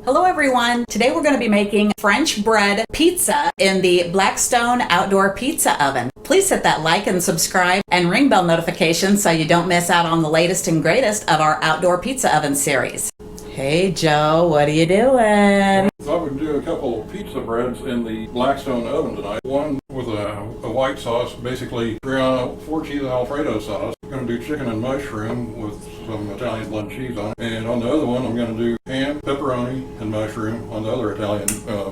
Hello everyone! Today we're going to be making French bread pizza in the Blackstone Outdoor Pizza Oven. Please hit that like and subscribe and ring bell notifications so you don't miss out on the latest and greatest of our Outdoor Pizza Oven series. Hey Joe, what are you doing? I thought we'd do a couple of pizza breads in the Blackstone oven tonight. One with a white sauce, basically 4 cheese Alfredo sauce. I'm going to do chicken and mushroom with some Italian blend cheese on it. And on the other one, I'm going to do ham, pepperoni, and mushroom on the other Italian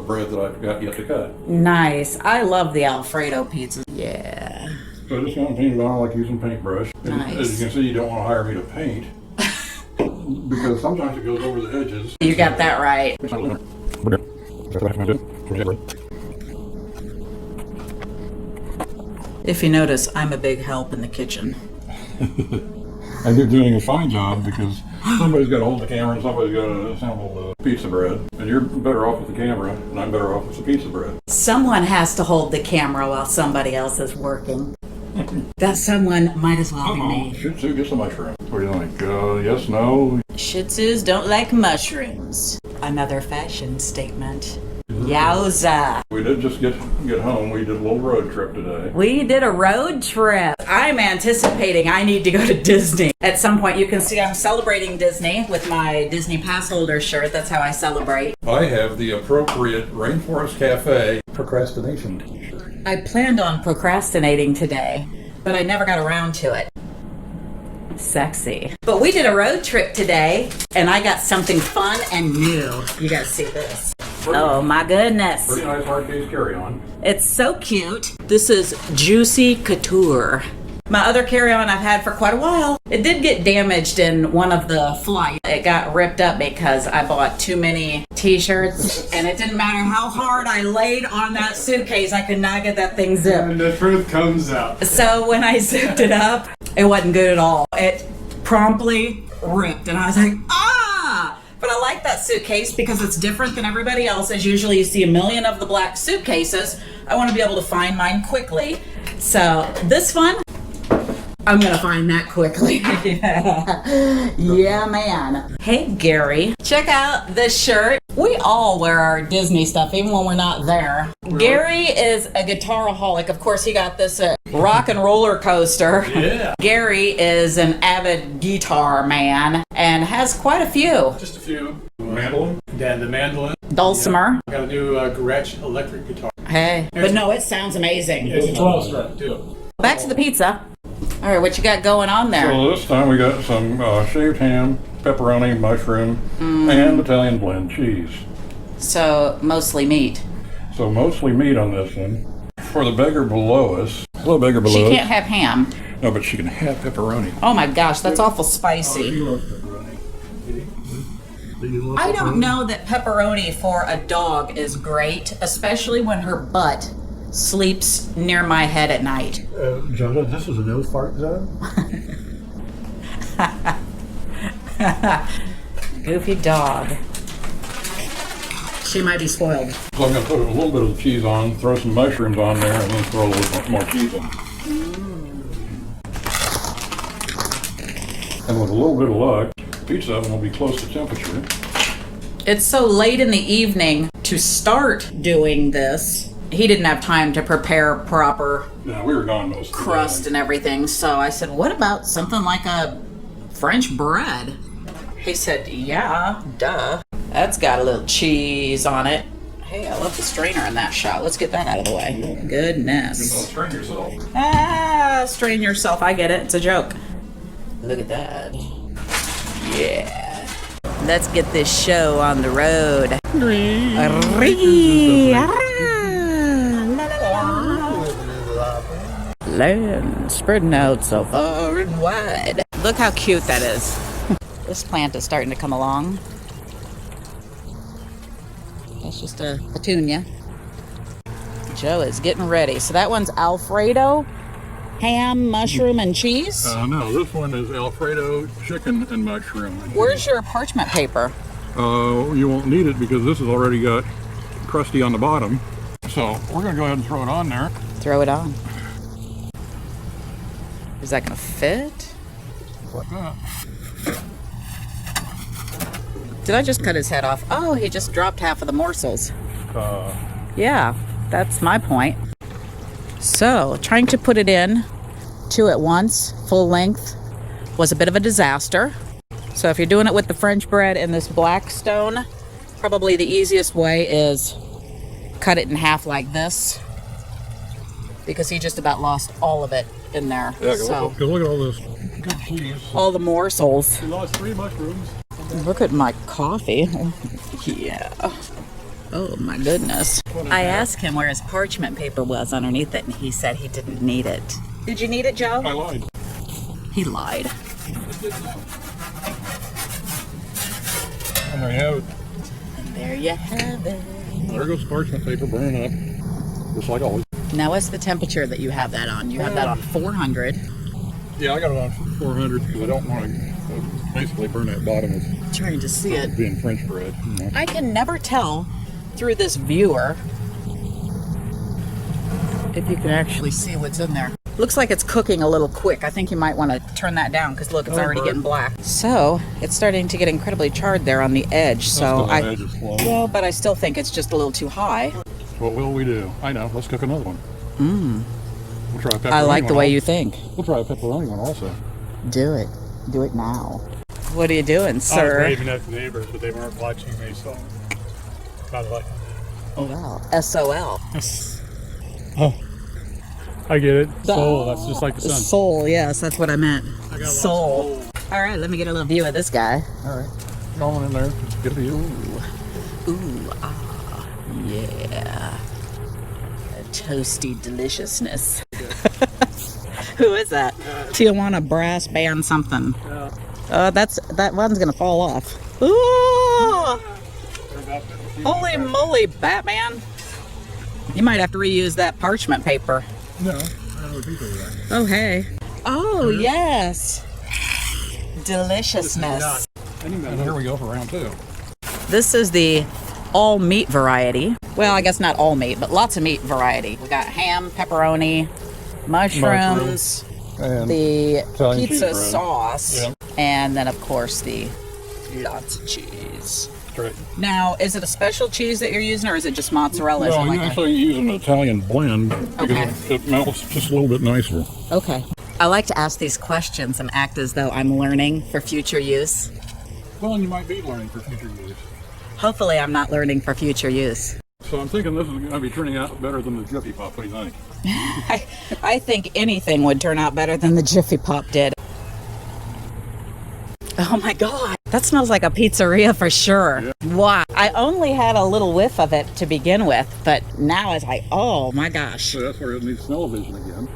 bread that I've got yet to cut. Nice. I love the Alfredo pizza. Yeah. So I just going to paint it on like using paintbrush. Nice. As you can see, you don't want to hire me to paint. Because sometimes it goes over the edges. You got that right. If you notice, I'm a big help in the kitchen. And you're doing a fine job because somebody's got to hold the camera and somebody's got to assemble the pizza bread. And you're better off with the camera, and I'm better off with the pizza bread. Someone has to hold the camera while somebody else is working. That someone might as well be me. Shih Tzu, get some mushroom. What do you think? Yes, no? Shih Tzus don't like mushrooms. Another fashion statement. Yowza. We did just get home. We did a little road trip today. We did a road trip. I'm anticipating I need to go to Disney. At some point, you can see I'm celebrating Disney with my Disney pass holder shirt. That's how I celebrate. I have the appropriate Rainforest Cafe procrastination t-shirt. I planned on procrastinating today, but I never got around to it. Sexy. But we did a road trip today, and I got something fun and new. You gotta see this. Oh my goodness. Pretty nice hard case carry-on. It's so cute. This is Juicy Couture. My other carry-on I've had for quite a while. It did get damaged in one of the flights. It got ripped up because I bought too many t-shirts, and it didn't matter how hard I laid on that suitcase, I could not get that thing zipped. And the truth comes out. So when I zipped it up, it wasn't good at all. It promptly ripped, and I was like, ah! But I like that suitcase because it's different than everybody else's. Usually you see a million of the black suitcases. I want to be able to find mine quickly. So this one, I'm gonna find that quickly. Yeah, man. Hey, Gary, check out this shirt. We all wear our Disney stuff, even when we're not there. Really? Gary is a guitaraholic. Of course, he got this at Rock and Roller Coaster. Yeah. Gary is an avid guitar man and has quite a few. Just a few. Mandolin? Then the mandolin. Dulcimer. I got a new Gretsch electric guitar. Hey, but no, it sounds amazing. It's a 12-string, too. Back to the pizza. All right, what you got going on there? So this time we got some shaved ham, pepperoni, mushroom, and Italian blend cheese. So, mostly meat. So mostly meat on this one. For the beggar below us, hello beggar below us. She can't have ham. No, but she can have pepperoni. Oh my gosh, that's awful spicy. love pepperoni. I don't know that pepperoni for a dog is great, especially when her butt sleeps near my head at night. Jonah, this is a no fart zone? Goofy dog. She might be spoiled. So I'm going to put a little bit of the cheese on, throw some mushrooms on there, and then throw a little more cheese on. And with a little bit of luck, the pizza oven will be close to temperature. It's so late in the evening to start doing this. He didn't have time to prepare proper Yeah, we were gone most of the crust day. and everything, so I said, what about something like a French bread? He said, yeah, duh. That's got a little cheese on it. Hey, I love the strainer in that shot. Let's get that out of the way. You can Goodness. strain yourself. Ah, strain yourself. I get it. It's a joke. Look at that. Yeah. Let's get this show on the road. Land spreading out so far and wide. Look how cute that is. This plant is starting to come along. That's just a petunia. Joe is getting ready. So that one's Alfredo, ham, mushroom, and cheese. No, this one is Alfredo, chicken, and mushroom. Where's your parchment paper? You won't need it because this has already got crusty on the bottom. So we're going to go ahead and throw it on there. Throw it on. Is that going to fit? Like that. Did I just cut his head off? Oh, he just dropped half of the morsels. Yeah, that's my point. So, trying to put it in 2 at once, full length, was a bit of a disaster. So if you're doing it with the French bread and this Blackstone, probably the easiest way is cut it in half like this, because he just about lost all of it in there. Yeah, so look at all this good cheese. all the morsels. We lost 3 mushrooms. Look at my coffee. Yeah. Oh my goodness. I asked him where his parchment paper was underneath it, and he said he didn't need it. Did you need it, Joe? I lied. He lied. And there you have it. And there you have it. There goes parchment paper burning up, just like always. Now, what's the temperature that you have that on? You have that on 400. Yeah, I got it on 400 because I don't want to basically burn that bottom of Trying to see it. being French bread. You know. I can never tell through this viewer if you can actually see what's in there. Looks like it's cooking a little quick. I think you might want to turn that down because look, it's already getting black. So it's starting to get incredibly charred there on the edge. So The edge is slow. well, but I still think it's just a little too high. What will we do? I know. Let's cook another one. We'll try a pepperoni I like the one way also. you think. We'll try a pepperoni one also. Do it. Do it now. What are you doing, I was sir? waving at the neighbors, but they weren't watching me, so kind of like. Oh wow. SOL. Oh, I get it. Soul. That's just like the sun. Soul, yes, that's what I meant. I got lots of Soul. All right, let me get a little view of this guy. All right. Throw one in there. Just get a view. Ooh, ah, yeah. A toasty deliciousness. Who is that? Tijuana Brass Band something. That one's gonna fall off. Ooh! Holy moly, Batman! You might have to reuse that parchment paper. No, I don't know people that. Oh hey. Oh yes. Deliciousness. And here we go for round 2. This is the all meat variety. Well, I guess not all meat, but lots of meat variety. We got ham, pepperoni, mushrooms, And the Italian cheese pizza bread. sauce, Yeah. and then of course the lots of cheese. That's right. Now, is it a special cheese that you're using, or is it just mozzarella? Well, you actually use an Italian blend because Okay. it melts just a little bit nicer. Okay. I like to ask these questions and act as though I'm learning for future use. Well, and you might be learning for future use. Hopefully, I'm not learning for future use. So I'm thinking this is going to be turning out better than the Jiffy Pop. What do you think? I think anything would turn out better than the Jiffy Pop did. Oh my God, that smells like a pizzeria for sure. Yeah. Wow, I only had a little whiff of it to begin with, but now it's like, oh my gosh. So that's where it needs smell-o-vision again.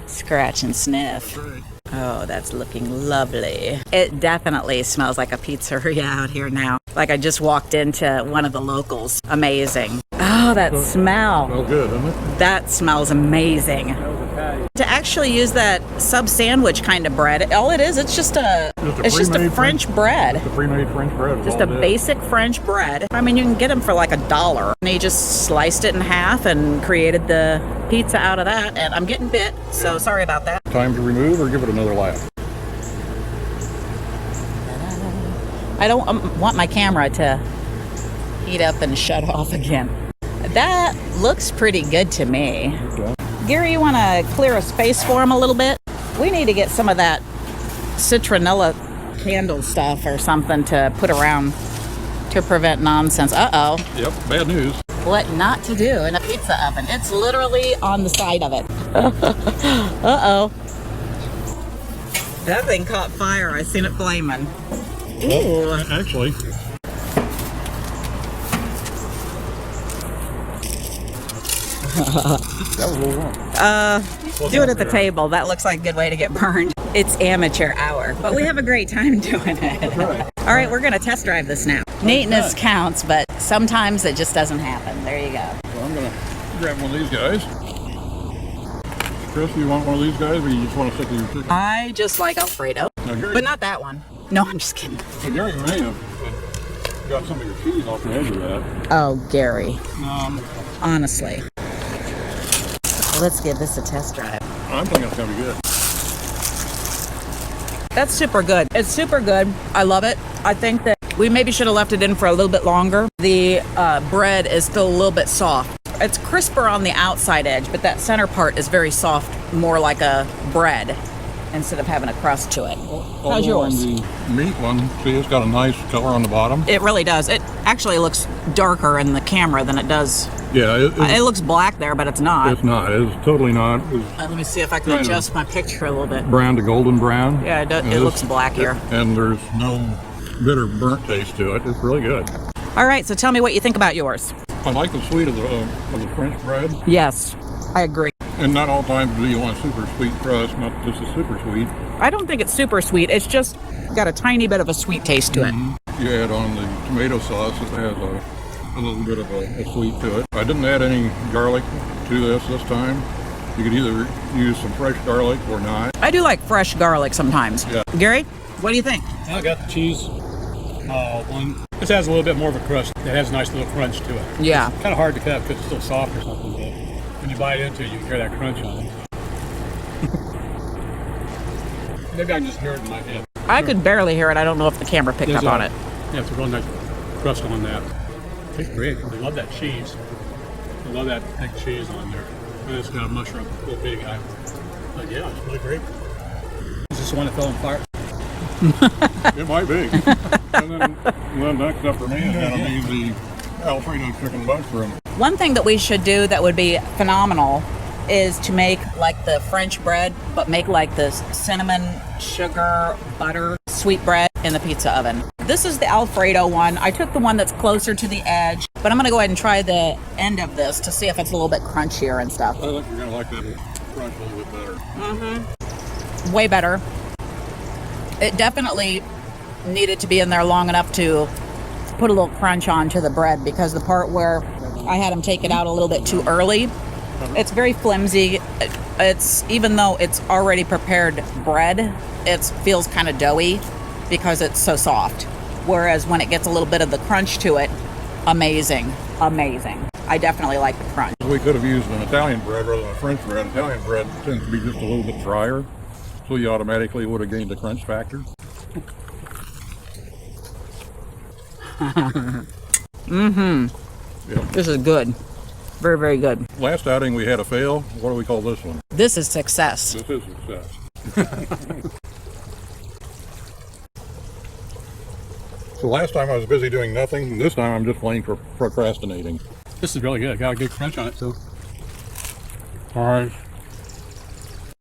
Scratch and sniff. That's right. Oh, that's looking lovely. It definitely smells like a pizzeria out here now. Like I just walked into one of the locals. Amazing. Oh, that smell. Oh, good, isn't it? That smells amazing. To actually use that sub sandwich kind of bread, all it is, it's just a pre-made French bread. The pre-made French bread. is Just all a it is. basic French bread. I mean, you can get them for like $1. And he just sliced it in half and created the pizza out of that. And I'm getting bit, so sorry about that. Time to remove or give it another lap? I don't want my camera to heat up and shut off again. That looks pretty good to me. Okay. Gary, you want to clear a space for him a little bit? We need to get some of that citronella candle stuff or something to put around to prevent nonsense. Uh-oh. Yep, bad news. What not to do in a pizza oven. It's literally on the side of it. Uh-oh. That thing caught fire. I seen it flaming. Ooh. Actually, that was a little wrong. Do it at the table. That looks like a good way to get burned. It's amateur hour, but we have a great time doing it. right. All right, we're going to test drive this now. Neatness counts, but sometimes it just doesn't happen. There you go. So I'm going to grab one of these guys. Chris, you want one of these guys, or you just want to stick to your chicken? I just like Alfredo, Now, Gary, but not that one. No, I'm just kidding. so Gary may have got some of your cheese off the edge of that. Oh, Gary. Honestly. Let's give this a test drive. I'm thinking it's going to be good. That's super good. It's super good. I love it. I think that We maybe should have left it in for a little bit longer. The bread is still a little bit soft. It's crisper on the outside edge, but that center part is very soft, more like a bread instead of having a crust to it. How's yours? On the meat one, see, it's got a nice color on the bottom. It really does. It actually looks darker in the camera than it does. Yeah, It looks black there, but it's not. it's not. It's totally not. It's Let me see if I can adjust my picture a little bit. brown to golden brown. Yeah, it looks black here. And there's no bitter burnt taste to it. It's really good. All right, so tell me what you think about yours. I like the sweet of the French bread. Yes, I agree. And not all times do you want super sweet crust, not just a super sweet. I don't think it's super sweet. It's just got a tiny bit of a sweet taste to it. You add on the tomato sauce, it has a little bit of a sweet to it. I didn't add any garlic to this time. You could either use some fresh garlic or not. I do like fresh garlic sometimes. Yeah. Gary, what do you think? I got the cheese one. This has a little bit more of a crust. It has a nice little crunch to it. Yeah. Kind of hard to cut because it's still soft or something, but when you bite into it, you can hear that crunch on it. Maybe I can just hear it in my head. I could barely hear it. I don't know if the camera picked up on it. Yeah, it's a real nice crust on that. Tastes great. I love that cheese. I love that thick cheese on there. And it's got a mushroom, a little bitty guy. But yeah, it's really great. Is this the one that fell apart? It might be. And then next up for me is going to be the Alfredo chicken mushroom. One thing that we should do that would be phenomenal is to make like the French bread, but make like this cinnamon, sugar, butter, sweet bread in the pizza oven. This is the Alfredo one. I took the one that's closer to the edge, but I'm gonna go ahead and try the end of this to see if it's a little bit crunchier and stuff. I think you're going to like that crunch a little bit better. Way better. It definitely needed to be in there long enough to put a little crunch onto the bread, because the part where I had them take it out a little bit too early, it's very flimsy. It's, even though it's already prepared bread, it feels kind of doughy because it's so soft. Whereas when it gets a little bit of the crunch to it, amazing. I definitely like the crunch. We could have used an Italian bread rather than a French bread. Italian bread tends to be just a little bit drier, so you automatically would have gained the crunch factor. Yep. This is good. Very, very good. Last outing we had a fail. What do we call this one? This is success. This is success. So last time I was busy doing nothing. This time I'm just plain procrastinating. This is really good. Got a good crunch on it too. All right.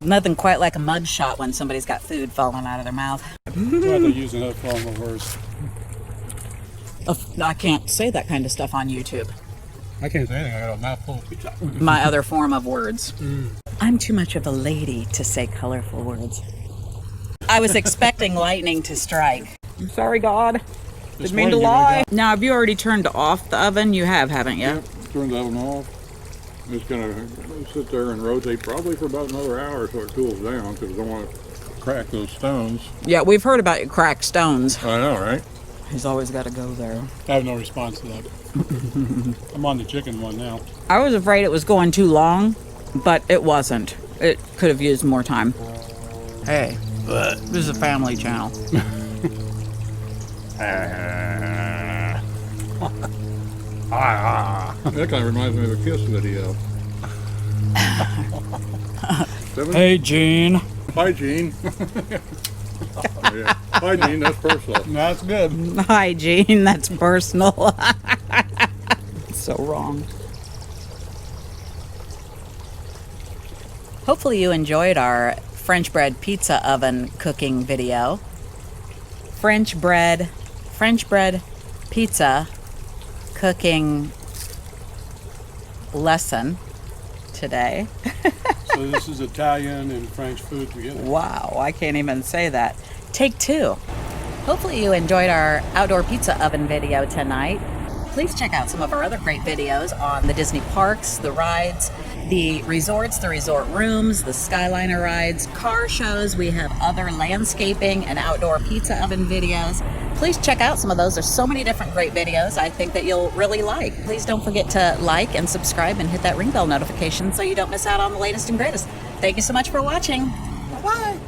Nothing quite like a mud shot when somebody's got food falling out of their mouth. We'll have to use another form of words. I can't say that kind of stuff on YouTube. I can't say anything. I got a mouthful of pizza. My other form of words. I'm too much of a lady to say colorful words. I was expecting lightning to strike. I'm sorry, God. Didn't mean to lie. Now, have you already turned off the oven? You have, haven't you? Yep, turn the oven off. It's going to sit there and rotate probably for about another hour so it cools down, because I don't want to crack those stones. Yeah, we've heard about your cracked stones. I know, right? He's always got to go there. I have no response to that. I'm on the chicken one now. I was afraid it was going too long, but it wasn't. It could have used more time. Hey, this is a family channel. That kind of reminds me of a Kiss video. Hey, Gene. Hi, Gene. Yeah. Hi, Gene. That's personal. That's good. Hi, Gene. That's personal. So wrong. Hopefully you enjoyed our French bread pizza oven cooking video. French bread pizza cooking lesson today. So this is Italian and French food together. Wow, I can't even say that. Take two. Hopefully you enjoyed our outdoor pizza oven video tonight. Please check out some of our other great videos on the Disney parks, the rides, the resorts, the resort rooms, the Skyliner rides, car shows. We have other landscaping and outdoor pizza oven videos. Please check out some of those. There's so many different great videos I think that you'll really like. Please don't forget to like and subscribe and hit that ring bell notification so you don't miss out on the latest and greatest. Thank you so much for watching. Bye-bye.